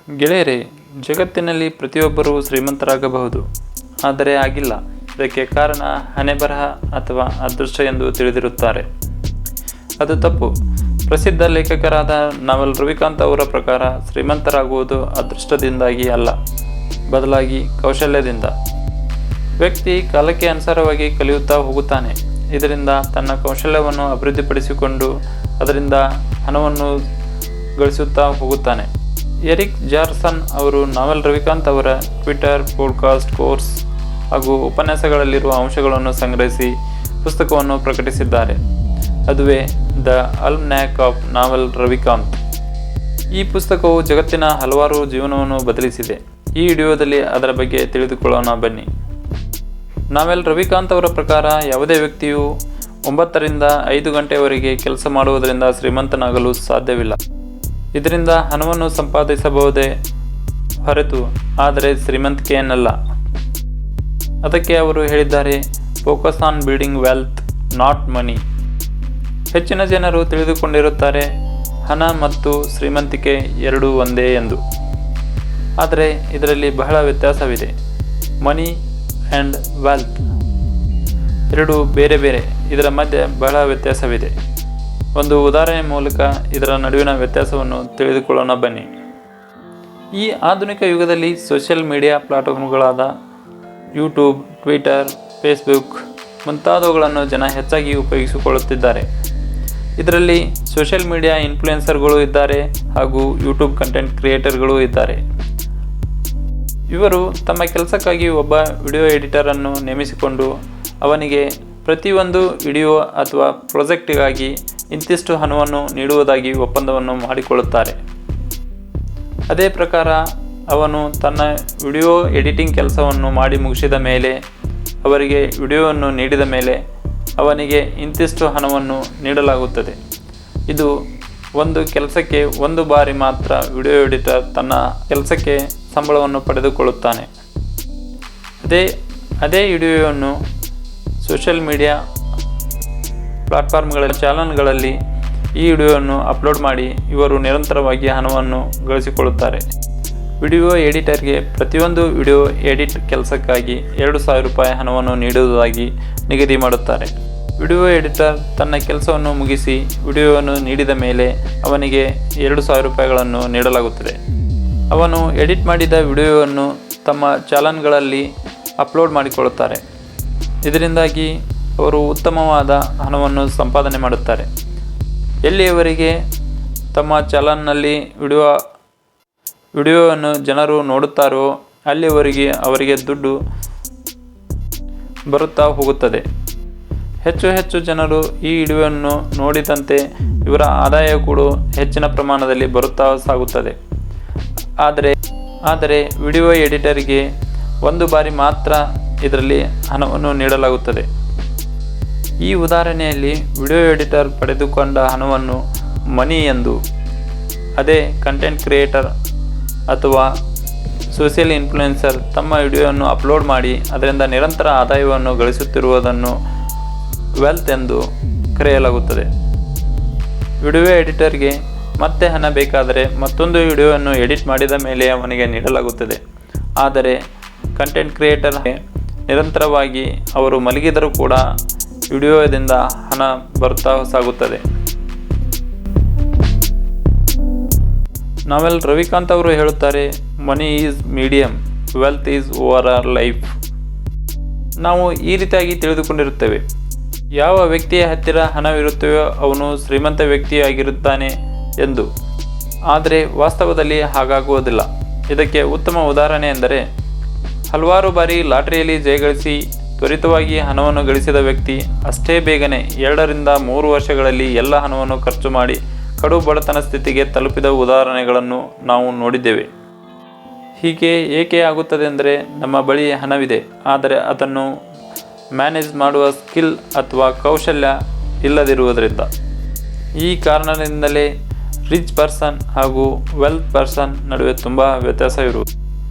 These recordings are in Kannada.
ಗೆಳೆಯರೇ, ಜಗತ್ತಿನಲ್ಲಿ ಪ್ರತಿಯೊಬ್ಬರೂ ಶ್ರೀಮಂತರಾಗಬಹುದು, ಆದರೆ ಆಗಿಲ್ಲ. ಇದಕ್ಕೆ ಕಾರಣ ಹಣೆಬರಹ ಅಥವಾ ಅದೃಷ್ಟ ಎಂದು ತಿಳಿದಿರುತ್ತಾರೆ. ಅದು ತಪ್ಪು. ಪ್ರಸಿದ್ಧ ಲೇಖಕರಾದ ನಾವಲ್ ರವಿಕಾಂತ್ ಅವರ ಪ್ರಕಾರ ಶ್ರೀಮಂತರಾಗುವುದು ಅದೃಷ್ಟದಿಂದಾಗಿ ಅಲ್ಲ, ಬದಲಾಗಿ ಕೌಶಲ್ಯದಿಂದ. ವ್ಯಕ್ತಿ ಕಾಲಕ್ಕೆ ಅನುಸಾರವಾಗಿ ಕಲಿಯುತ್ತಾ ಹೋಗುತ್ತಾನೆ. ಇದರಿಂದ ತನ್ನ ಕೌಶಲ್ಯವನ್ನು ಅಭಿವೃದ್ಧಿಪಡಿಸಿಕೊಂಡು ಅದರಿಂದ ಹಣವನ್ನು ಗಳಿಸುತ್ತಾ ಹೋಗುತ್ತಾನೆ. ಎರಿಕ್ ಜಾರ್ಸನ್ ಅವರು ನಾವಲ್ ರವಿಕಾಂತ್ ಅವರ ಟ್ವಿಟರ್, ಪಾಡ್ಕಾಸ್ಟ್, ಕೋರ್ಸ್ ಹಾಗೂ ಉಪನ್ಯಾಸಗಳಲ್ಲಿರುವ ಅಂಶಗಳನ್ನು ಸಂಗ್ರಹಿಸಿ ಪುಸ್ತಕವನ್ನು ಪ್ರಕಟಿಸಿದ್ದಾರೆ. ಅದುವೇ ದ ಆಲ್ಮನಾಕ್ ಆಫ್ ನಾವಲ್ ರವಿಕಾಂತ್. ಈ ಪುಸ್ತಕವು ಜಗತ್ತಿನ ಹಲವಾರು ಜೀವನವನ್ನು ಬದಲಿಸಿದೆ. ಈ ವಿಡಿಯೋದಲ್ಲಿ ಅದರ ಬಗ್ಗೆ ತಿಳಿದುಕೊಳ್ಳೋಣ ಬನ್ನಿ. ನಾವಲ್ ರವಿಕಾಂತ್ ಅವರ ಪ್ರಕಾರ ಯಾವುದೇ ವ್ಯಕ್ತಿಯು 9 ರಿಂದ 5 ಗಂಟೆಯವರೆಗೆ ಕೆಲಸ ಮಾಡುವುದರಿಂದ ಶ್ರೀಮಂತನಾಗಲು ಸಾಧ್ಯವಿಲ್ಲ. ಇದರಿಂದ ಹಣವನ್ನು ಸಂಪಾದಿಸಬಹುದೇ ಹೊರತು ಆದರೆ ಶ್ರೀಮಂತಿಕೆಯನ್ನಲ್ಲ. ಅದಕ್ಕೆ ಅವರು ಹೇಳಿದ್ದಾರೆ, focus on building wealth, not ಮನಿ. ಹೆಚ್ಚಿನ ಜನರು ತಿಳಿದುಕೊಂಡಿರುತ್ತಾರೆ ಹಣ ಮತ್ತು ಶ್ರೀಮಂತಿಕೆ ಎರಡೂ ಒಂದೇ ಎಂದು. ಆದರೆ ಇದರಲ್ಲಿ ಬಹಳ ವ್ಯತ್ಯಾಸವಿದೆ. ಮನಿ ಆ್ಯಂಡ್ ವೆಲ್ತ್ ಎರಡೂ ಬೇರೆ ಬೇರೆ. ಇದರ ಮಧ್ಯೆ ಬಹಳ ವ್ಯತ್ಯಾಸವಿದೆ. ಒಂದು ಉದಾಹರಣೆ ಮೂಲಕ ಇದರ ನಡುವಿನ ವ್ಯತ್ಯಾಸವನ್ನು ತಿಳಿದುಕೊಳ್ಳೋಣ ಬನ್ನಿ. ಈ ಆಧುನಿಕ ಯುಗದಲ್ಲಿ ಸೋಷಿಯಲ್ ಮೀಡಿಯಾ ಪ್ಲಾಟ್ಫಾರ್ಮ್ಗಳಾದ ಯೂಟ್ಯೂಬ್, ಟ್ವಿಟರ್, ಫೇಸ್ಬುಕ್ ಮುಂತಾದವುಗಳನ್ನು ಜನ ಹೆಚ್ಚಾಗಿ ಉಪಯೋಗಿಸಿಕೊಳ್ಳುತ್ತಿದ್ದಾರೆ. ಇದರಲ್ಲಿ ಸೋಷಿಯಲ್ ಮೀಡಿಯಾ ಇನ್ಫ್ಲುಯೆನ್ಸರ್ಗಳು ಇದ್ದಾರೆ ಹಾಗೂ ಯೂಟ್ಯೂಬ್ ಕಂಟೆಂಟ್ ಕ್ರಿಯೇಟರ್ಗಳು ಇದ್ದಾರೆ. ಇವರು ತಮ್ಮ ಕೆಲಸಕ್ಕಾಗಿ ಒಬ್ಬ ವಿಡಿಯೋ ಎಡಿಟರನ್ನು ನೇಮಿಸಿಕೊಂಡು ಅವನಿಗೆ ಪ್ರತಿಯೊಂದು ವಿಡಿಯೋ ಅಥವಾ ಪ್ರಾಜೆಕ್ಟಿಗಾಗಿ ಇಂತಿಷ್ಟು ಹಣವನ್ನು ನೀಡುವುದಾಗಿ ಒಪ್ಪಂದವನ್ನು ಮಾಡಿಕೊಳ್ಳುತ್ತಾರೆ. ಅದೇ ಪ್ರಕಾರ ಅವನು ತನ್ನ ವಿಡಿಯೋ ಎಡಿಟಿಂಗ್ ಕೆಲಸವನ್ನು ಮಾಡಿ ಮುಗಿಸಿದ ಮೇಲೆ, ಅವರಿಗೆ ವಿಡಿಯೋವನ್ನು ನೀಡಿದ ಮೇಲೆ ಅವನಿಗೆ ಇಂತಿಷ್ಟು ಹಣವನ್ನು ನೀಡಲಾಗುತ್ತದೆ. ಇದು ಒಂದು ಕೆಲಸಕ್ಕೆ ಒಂದು ಬಾರಿ ಮಾತ್ರ ವಿಡಿಯೋ ಎಡಿಟರ್ ತನ್ನ ಕೆಲಸಕ್ಕೆ ಸಂಬಳವನ್ನು ಪಡೆದುಕೊಳ್ಳುತ್ತಾನೆ. ಅದೇ ವಿಡಿಯೋವನ್ನು ಸೋಷಿಯಲ್ ಮೀಡಿಯಾ ಪ್ಲಾಟ್ಫಾರ್ಮ್ಗಳ ಚಾನಲ್ಗಳಲ್ಲಿ ಈ ವಿಡಿಯೋವನ್ನು ಅಪ್ಲೋಡ್ ಮಾಡಿ ಇವರು ನಿರಂತರವಾಗಿ ಹಣವನ್ನು ಗಳಿಸಿಕೊಳ್ಳುತ್ತಾರೆ. ವಿಡಿಯೋ ಎಡಿಟರ್ಗೆ ಪ್ರತಿಯೊಂದು ವಿಡಿಯೋ ಎಡಿಟ್ ಕೆಲಸಕ್ಕಾಗಿ 2,000 ರೂಪಾಯಿ ಹಣವನ್ನು ನೀಡುವುದಾಗಿ ನಿಗದಿ ಮಾಡುತ್ತಾರೆ. ವಿಡಿಯೋ ಎಡಿಟರ್ ತನ್ನ ಕೆಲಸವನ್ನು ಮುಗಿಸಿ ವಿಡಿಯೋವನ್ನು ನೀಡಿದ ಮೇಲೆ ಅವನಿಗೆ 2,000 ರೂಪಾಯಿಗಳನ್ನು ನೀಡಲಾಗುತ್ತದೆ. ಅವನು ಎಡಿಟ್ ಮಾಡಿದ ವಿಡಿಯೋವನ್ನು ತಮ್ಮ ಚಾನಲ್ಗಳಲ್ಲಿ ಅಪ್ಲೋಡ್ ಮಾಡಿಕೊಳ್ಳುತ್ತಾರೆ. ಇದರಿಂದಾಗಿ ಅವರು ಉತ್ತಮವಾದ ಹಣವನ್ನು ಸಂಪಾದನೆ ಮಾಡುತ್ತಾರೆ. ಎಲ್ಲಿಯವರೆಗೆ ತಮ್ಮ ಚಾನಲ್ನಲ್ಲಿ ವಿಡಿಯೋವನ್ನು ಜನರು ನೋಡುತ್ತಾರೋ ಅಲ್ಲಿಯವರೆಗೆ ಅವರಿಗೆ ದುಡ್ಡು ಬರುತ್ತಾ ಹೋಗುತ್ತದೆ. ಹೆಚ್ಚು ಜನರು ಈ ವಿಡಿಯೋವನ್ನು ನೋಡಿದಂತೆ ಇವರ ಆದಾಯ ಕೂಡ ಹೆಚ್ಚಿನ ಪ್ರಮಾಣದಲ್ಲಿ ಬರುತ್ತಾ ಸಾಗುತ್ತದೆ. ಆದರೆ ವಿಡಿಯೋ ಎಡಿಟರ್ಗೆ ಒಂದು ಬಾರಿ ಮಾತ್ರ ಇದರಲ್ಲಿ ಹಣವನ್ನು ನೀಡಲಾಗುತ್ತದೆ. ಈ ಉದಾಹರಣೆಯಲ್ಲಿ ವಿಡಿಯೋ ಎಡಿಟರ್ ಪಡೆದುಕೊಂಡ ಹಣವನ್ನು ಮನಿ ಎಂದು, ಅದೇ ಕಂಟೆಂಟ್ ಕ್ರಿಯೇಟರ್ ಅಥವಾ ಸೋಷಿಯಲ್ ಇನ್ಫ್ಲುಯೆನ್ಸರ್ ತಮ್ಮ ವಿಡಿಯೋವನ್ನು ಅಪ್ಲೋಡ್ ಮಾಡಿ ಅದರಿಂದ ನಿರಂತರ ಆದಾಯವನ್ನು ಗಳಿಸುತ್ತಿರುವುದನ್ನು ವೆಲ್ತ್ ಎಂದು ಕರೆಯಲಾಗುತ್ತದೆ. ವಿಡಿಯೋ ಎಡಿಟರ್ಗೆ ಮತ್ತೆ ಹಣ ಬೇಕಾದರೆ ಮತ್ತೊಂದು ವಿಡಿಯೋವನ್ನು ಎಡಿಟ್ ಮಾಡಿದ ಮೇಲೆ ಅವನಿಗೆ ನೀಡಲಾಗುತ್ತದೆ. ಆದರೆ ಕಂಟೆಂಟ್ ಕ್ರಿಯೇಟರ್ಗೆ ನಿರಂತರವಾಗಿ ಅವರು ಮಲಗಿದರೂ ಕೂಡ ವಿಡಿಯೋದಿಂದ ಹಣ ಬರ್ತಾ ಸಾಗುತ್ತದೆ. ನಾವೆಲ್ ರವಿಕಾಂತ್ ಅವರು ಹೇಳುತ್ತಾರೆ, money is medium, wealth is over our life. ನಾವು ಈ ರೀತಿಯಾಗಿ ತಿಳಿದುಕೊಂಡಿರುತ್ತೇವೆ, ಯಾವ ವ್ಯಕ್ತಿಯ ಹತ್ತಿರ ಹಣವಿರುತ್ತವೆಯೋ ಅವನು ಶ್ರೀಮಂತ ವ್ಯಕ್ತಿಯಾಗಿರುತ್ತಾನೆ ಎಂದು. ಆದರೆ ವಾಸ್ತವದಲ್ಲಿ ಹಾಗಾಗುವುದಿಲ್ಲ. ಇದಕ್ಕೆ ಉತ್ತಮ ಉದಾಹರಣೆ ಎಂದರೆ, ಹಲವಾರು ಬಾರಿ ಲಾಟರಿಯಲ್ಲಿ ಜಯಗಳಿಸಿ ತ್ವರಿತವಾಗಿ ಹಣವನ್ನು ಗಳಿಸಿದ ವ್ಯಕ್ತಿ ಅಷ್ಟೇ ಬೇಗನೆ 2 ರಿಂದ 3 ವರ್ಷಗಳಲ್ಲಿ ಎಲ್ಲ ಹಣವನ್ನು ಖರ್ಚು ಮಾಡಿ ಕಡು ಬಡತನ ಸ್ಥಿತಿಗೆ ತಲುಪಿದ ಉದಾಹರಣೆಗಳನ್ನು ನಾವು ನೋಡಿದ್ದೇವೆ. ಹೀಗೆ ಏಕೆ ಆಗುತ್ತದೆ ಅಂದರೆ, ನಮ್ಮ ಬಳಿ ಹಣವಿದೆ, ಆದರೆ ಅದನ್ನು ಮ್ಯಾನೇಜ್ ಮಾಡುವ ಸ್ಕಿಲ್ ಅಥವಾ ಕೌಶಲ್ಯ ಇಲ್ಲದಿರುವುದರಿಂದ. ಈ ಕಾರಣದಿಂದಲೇ ರಿಚ್ ಪರ್ಸನ್ ಹಾಗೂ ವೆಲ್ತ್ ಪರ್ಸನ್ ನಡುವೆ ತುಂಬ ವ್ಯತ್ಯಾಸವಿರುವುದು.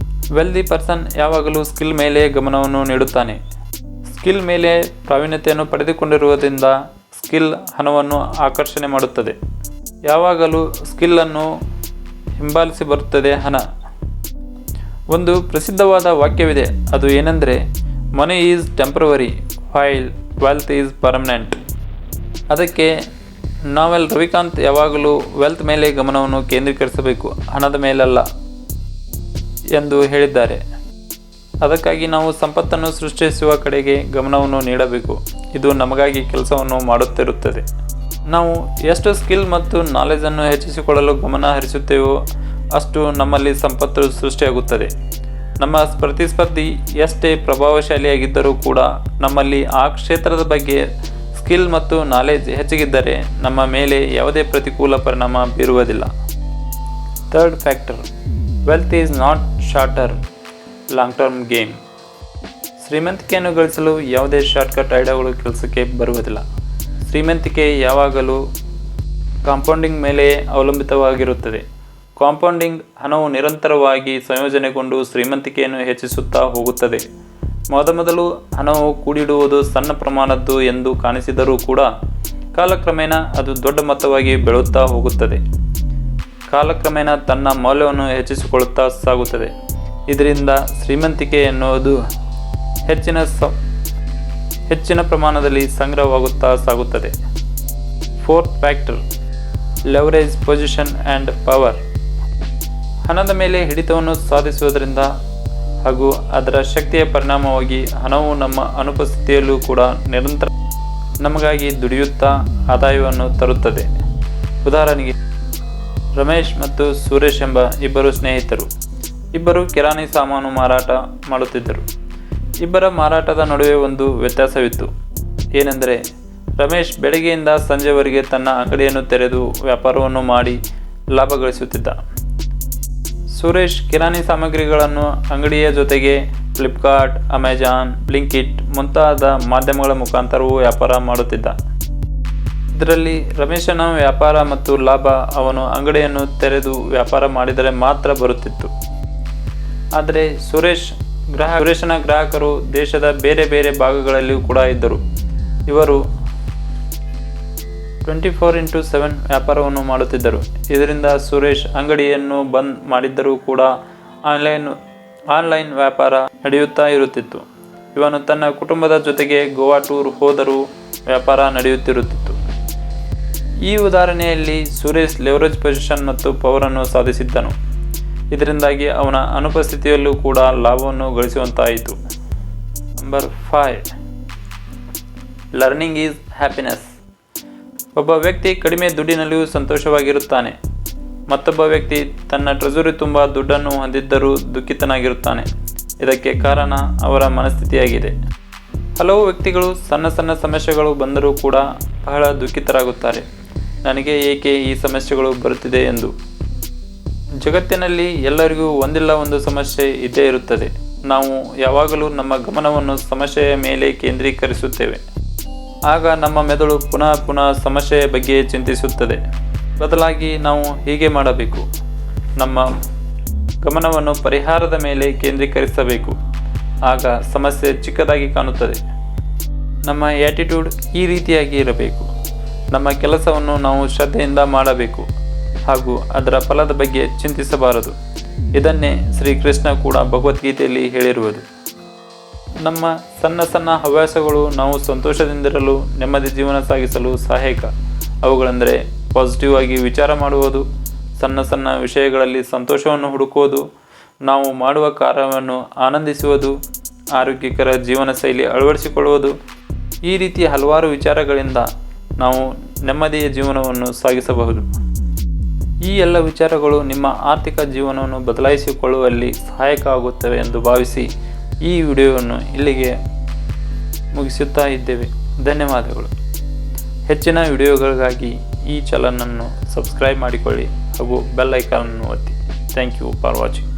ವೆಲ್ದಿ ಪರ್ಸನ್ ಯಾವಾಗಲೂ ಸ್ಕಿಲ್ ಮೇಲೆ ಗಮನವನ್ನು ನೀಡುತ್ತಾನೆ. ಸ್ಕಿಲ್ ಮೇಲೆ ಪ್ರಾವೀಣ್ಯತೆಯನ್ನು ಪಡೆದುಕೊಂಡಿರುವುದರಿಂದ ಸ್ಕಿಲ್ ಹಣವನ್ನು ಆಕರ್ಷಣೆ ಮಾಡುತ್ತದೆ. ಯಾವಾಗಲೂ ಸ್ಕಿಲ್ಲನ್ನು ಹಿಂಬಾಲಿಸಿ ಬರುತ್ತದೆ ಹಣ. ಒಂದು ಪ್ರಸಿದ್ಧವಾದ ವಾಕ್ಯವಿದೆ, ಅದು ಏನೆಂದರೆ money is temporary while wealth is permanent. ಅದಕ್ಕೆ ನಾವೆಲ್ ರವಿಕಾಂತ್ ಯಾವಾಗಲೂ ವೆಲ್ತ್ ಮೇಲೆ ಗಮನವನ್ನು ಕೇಂದ್ರೀಕರಿಸಬೇಕು, ಹಣದ ಮೇಲಲ್ಲ ಎಂದು ಹೇಳಿದ್ದಾರೆ. ಅದಕ್ಕಾಗಿ ನಾವು ಸಂಪತ್ತನ್ನು ಸೃಷ್ಟಿಸುವ ಕಡೆಗೆ ಗಮನವನ್ನು ನೀಡಬೇಕು. ಇದು ನಮಗಾಗಿ ಕೆಲಸವನ್ನು ಮಾಡುತ್ತಿರುತ್ತದೆ. ನಾವು ಎಷ್ಟು ಸ್ಕಿಲ್ ಮತ್ತು ನಾಲೆಜನ್ನು ಹೆಚ್ಚಿಸಿಕೊಳ್ಳಲು ಗಮನ ಹರಿಸುತ್ತೇವೋ ಅಷ್ಟು ನಮ್ಮಲ್ಲಿ ಸಂಪತ್ತು ಸೃಷ್ಟಿಯಾಗುತ್ತದೆ. ನಮ್ಮ ಪ್ರತಿಸ್ಪರ್ಧಿ ಎಷ್ಟೇ ಪ್ರಭಾವಶಾಲಿಯಾಗಿದ್ದರೂ ಕೂಡ ನಮ್ಮಲ್ಲಿ ಆ ಕ್ಷೇತ್ರದ ಬಗ್ಗೆ ಸ್ಕಿಲ್ ಮತ್ತು ನಾಲೆಜ್ ಹೆಚ್ಚಿಗಿದ್ದರೆ ನಮ್ಮ ಮೇಲೆ ಯಾವುದೇ ಪ್ರತಿಕೂಲ ಪರಿಣಾಮ ಬೀರುವುದಿಲ್ಲ. Third factor, wealth is not short term long term game. ಶ್ರೀಮಂತಿಕೆಯನ್ನು ಗಳಿಸಲು ಯಾವುದೇ ಶಾರ್ಟ್ಕಟ್ ಐಡಿಯಾಗಳು ಕೆಲಸಕ್ಕೆ ಬರುವುದಿಲ್ಲ. ಶ್ರೀಮಂತಿಕೆ ಯಾವಾಗಲೂ ಕಾಂಪೌಂಡಿಂಗ್ ಮೇಲೆ ಅವಲಂಬಿತವಾಗಿರುತ್ತದೆ. ಕಾಂಪೌಂಡಿಂಗ್ ಹಣವು ನಿರಂತರವಾಗಿ ಸಂಯೋಜನೆಗೊಂಡು ಶ್ರೀಮಂತಿಕೆಯನ್ನು ಹೆಚ್ಚಿಸುತ್ತಾ ಹೋಗುತ್ತದೆ. ಮೊದಮೊದಲು ಹಣವು ಕೂಡಿಡುವುದು ಸಣ್ಣ ಪ್ರಮಾಣದ್ದು ಎಂದು ಕಾಣಿಸಿದರೂ ಕೂಡ ಕಾಲಕ್ರಮೇಣ ಅದು ದೊಡ್ಡ ಮೊತ್ತವಾಗಿ ಬೆಳೆಯುತ್ತಾ ಹೋಗುತ್ತದೆ. ಕಾಲಕ್ರಮೇಣ ತನ್ನ ಮೌಲ್ಯವನ್ನು ಹೆಚ್ಚಿಸಿಕೊಳ್ಳುತ್ತಾ ಸಾಗುತ್ತದೆ. ಇದರಿಂದ ಶ್ರೀಮಂತಿಕೆ ಎನ್ನುವುದು ಹೆಚ್ಚಿನ ಪ್ರಮಾಣದಲ್ಲಿ ಸಂಗ್ರಹವಾಗುತ್ತಾ ಸಾಗುತ್ತದೆ. Fourth factor, leverage position and power. ಹಣದ ಮೇಲೆ ಹಿಡಿತವನ್ನು ಸಾಧಿಸುವುದರಿಂದ ಹಾಗೂ ಅದರ ಶಕ್ತಿಯ ಪರಿಣಾಮವಾಗಿ ಹಣವು ನಮ್ಮ ಅನುಪಸ್ಥಿತಿಯಲ್ಲೂ ಕೂಡ ನಿರಂತರ ನಮಗಾಗಿ ದುಡಿಯುತ್ತಾ ಆದಾಯವನ್ನು ತರುತ್ತದೆ. ಉದಾಹರಣೆಗೆ, ರಮೇಶ್ ಮತ್ತು ಸುರೇಶ್ ಎಂಬ ಇಬ್ಬರು ಸ್ನೇಹಿತರು. ಇಬ್ಬರು ಕಿರಾಣಿ ಸಾಮಾನು ಮಾರಾಟ ಮಾಡುತ್ತಿದ್ದರು. ಇಬ್ಬರ ಮಾರಾಟದ ನಡುವೆ ಒಂದು ವ್ಯತ್ಯಾಸವಿತ್ತು. ಏನೆಂದರೆ, ರಮೇಶ್ ಬೆಳಗ್ಗೆಯಿಂದ ಸಂಜೆವರೆಗೆ ತನ್ನ ಅಂಗಡಿಯನ್ನು ತೆರೆದು ವ್ಯಾಪಾರವನ್ನು ಮಾಡಿ ಲಾಭ ಗಳಿಸುತ್ತಿದ್ದ. ಸುರೇಶ್ ಕಿರಾಣಿ ಸಾಮಗ್ರಿಗಳನ್ನು ಅಂಗಡಿಯ ಜೊತೆಗೆ ಫ್ಲಿಪ್ಕಾರ್ಟ್, ಅಮೆಜಾನ್, ಬ್ಲಿಂಕಿಟ್ ಮುಂತಾದ ಮಾಧ್ಯಮಗಳ ಮುಖಾಂತರವೂ ವ್ಯಾಪಾರ ಮಾಡುತ್ತಿದ್ದ. ಇದರಲ್ಲಿ ರಮೇಶನ ವ್ಯಾಪಾರ ಮತ್ತು ಲಾಭ ಅವನು ಅಂಗಡಿಯನ್ನು ತೆರೆದು ವ್ಯಾಪಾರ ಮಾಡಿದರೆ ಮಾತ್ರ ಬರುತ್ತಿತ್ತು. ಆದರೆ ಸುರೇಶನ ಗ್ರಾಹಕರು ದೇಶದ ಬೇರೆ ಬೇರೆ ಭಾಗಗಳಲ್ಲಿಯೂ ಕೂಡ ಇದ್ದರು. ಇವರು 24x7 ವ್ಯಾಪಾರವನ್ನು ಮಾಡುತ್ತಿದ್ದರು. ಇದರಿಂದ ಸುರೇಶ್ ಅಂಗಡಿಯನ್ನು ಬಂದ್ ಮಾಡಿದ್ದರೂ ಕೂಡ ಆನ್ಲೈನ್ ವ್ಯಾಪಾರ ನಡೆಯುತ್ತಾ ಇರುತ್ತಿತ್ತು. ಇವನು ತನ್ನ ಕುಟುಂಬದ ಜೊತೆಗೆ ಗೋವಾ ಟೂರ್ ಹೋದರೂ ವ್ಯಾಪಾರ ನಡೆಯುತ್ತಿರುತ್ತಿತ್ತು. ಈ ಉದಾಹರಣೆಯಲ್ಲಿ ಸುರೇಶ್ ಲೆವರೇಜ್ ಪೊಸಿಷನ್ ಮತ್ತು ಪವರನ್ನು ಸಾಧಿಸಿದ್ದನು. ಇದರಿಂದಾಗಿ ಅವನ ಅನುಪಸ್ಥಿತಿಯಲ್ಲೂ ಕೂಡ ಲಾಭವನ್ನು ಗಳಿಸುವಂತಾಯಿತು. Number 5, learning is happiness. ಒಬ್ಬ ವ್ಯಕ್ತಿ ಕಡಿಮೆ ದುಡ್ಡಿನಲ್ಲಿಯೂ ಸಂತೋಷವಾಗಿರುತ್ತಾನೆ. ಮತ್ತೊಬ್ಬ ವ್ಯಕ್ತಿ ತನ್ನ ಟ್ರೆಜರಿ ತುಂಬ ದುಡ್ಡನ್ನು ಹೊಂದಿದ್ದರೂ ದುಃಖಿತನಾಗಿರುತ್ತಾನೆ. ಇದಕ್ಕೆ ಕಾರಣ ಅವರ ಮನಸ್ಥಿತಿಯಾಗಿದೆ. ಹಲವು ವ್ಯಕ್ತಿಗಳು ಸಣ್ಣ ಸಣ್ಣ ಸಮಸ್ಯೆಗಳು ಬಂದರೂ ಕೂಡ ಬಹಳ ದುಃಖಿತರಾಗುತ್ತಾರೆ. ನನಗೆ ಏಕೆ ಈ ಸಮಸ್ಯೆಗಳು ಬರುತ್ತಿದೆ ಎಂದು. ಜಗತ್ತಿನಲ್ಲಿ ಎಲ್ಲರಿಗೂ ಒಂದಿಲ್ಲ ಒಂದು ಸಮಸ್ಯೆ ಇದ್ದೇ ಇರುತ್ತದೆ. ನಾವು ಯಾವಾಗಲೂ ನಮ್ಮ ಗಮನವನ್ನು ಸಮಸ್ಯೆಯ ಮೇಲೆ ಕೇಂದ್ರೀಕರಿಸುತ್ತೇವೆ. ಆಗ ನಮ್ಮ ಮೆದುಳು ಪುನಃ ಸಮಸ್ಯೆಯ ಬಗ್ಗೆ ಚಿಂತಿಸುತ್ತದೆ. ಬದಲಾಗಿ ನಾವು ಹೀಗೆ ಮಾಡಬೇಕು, ನಮ್ಮ ಗಮನವನ್ನು ಪರಿಹಾರದ ಮೇಲೆ ಕೇಂದ್ರೀಕರಿಸಬೇಕು. ಆಗ ಸಮಸ್ಯೆ ಚಿಕ್ಕದಾಗಿ ಕಾಣುತ್ತದೆ. ನಮ್ಮ ಆ್ಯಟಿಟ್ಯೂಡ್ ಈ ರೀತಿಯಾಗಿ ಇರಬೇಕು. ನಮ್ಮ ಕೆಲಸವನ್ನು ನಾವು ಶ್ರದ್ಧೆಯಿಂದ ಮಾಡಬೇಕು ಹಾಗೂ ಅದರ ಫಲದ ಬಗ್ಗೆ ಚಿಂತಿಸಬಾರದು. ಇದನ್ನೇ ಶ್ರೀಕೃಷ್ಣ ಕೂಡ ಭಗವದ್ಗೀತೆಯಲ್ಲಿ ಹೇಳಿರುವುದು. ನಮ್ಮ ಸಣ್ಣ ಸಣ್ಣ ಹವ್ಯಾಸಗಳು ನಾವು ಸಂತೋಷದಿಂದಿರಲು, ನೆಮ್ಮದಿ ಜೀವನ ಸಾಗಿಸಲು ಸಹಾಯಕ. ಅವುಗಳೆಂದರೆ ಪಾಸಿಟಿವ್ ಆಗಿ ವಿಚಾರ ಮಾಡುವುದು, ಸಣ್ಣ ಸಣ್ಣ ವಿಷಯಗಳಲ್ಲಿ ಸಂತೋಷವನ್ನು ಹುಡುಕುವುದು, ನಾವು ಮಾಡುವ ಕಾರ್ಯವನ್ನು ಆನಂದಿಸುವುದು, ಆರೋಗ್ಯಕರ ಜೀವನ ಶೈಲಿ ಅಳವಡಿಸಿಕೊಳ್ಳುವುದು. ಈ ರೀತಿ ಹಲವಾರು ವಿಚಾರಗಳಿಂದ ನಾವು ನೆಮ್ಮದಿಯ ಜೀವನವನ್ನು ಸಾಗಿಸಬಹುದು. ಈ ಎಲ್ಲ ವಿಚಾರಗಳು ನಿಮ್ಮ ಆರ್ಥಿಕ ಜೀವನವನ್ನು ಬದಲಾಯಿಸಿಕೊಳ್ಳುವಲ್ಲಿ ಸಹಾಯಕ ಆಗುತ್ತವೆ ಎಂದು ಭಾವಿಸಿ ಈ ವಿಡಿಯೋವನ್ನು ಇಲ್ಲಿಗೆ ಮುಗಿಸುತ್ತಾ ಇದ್ದೇವೆ. ಧನ್ಯವಾದಗಳು. ಹೆಚ್ಚಿನ ವಿಡಿಯೋಗಳಿಗಾಗಿ ಈ ಚಾನಲನ್ನು ಸಬ್ಸ್ಕ್ರೈಬ್ ಮಾಡಿಕೊಳ್ಳಿ ಹಾಗೂ ಬೆಲ್ ಐಕಾನ್ ಅನ್ನು ಒತ್ತಿ. Thank you for watching.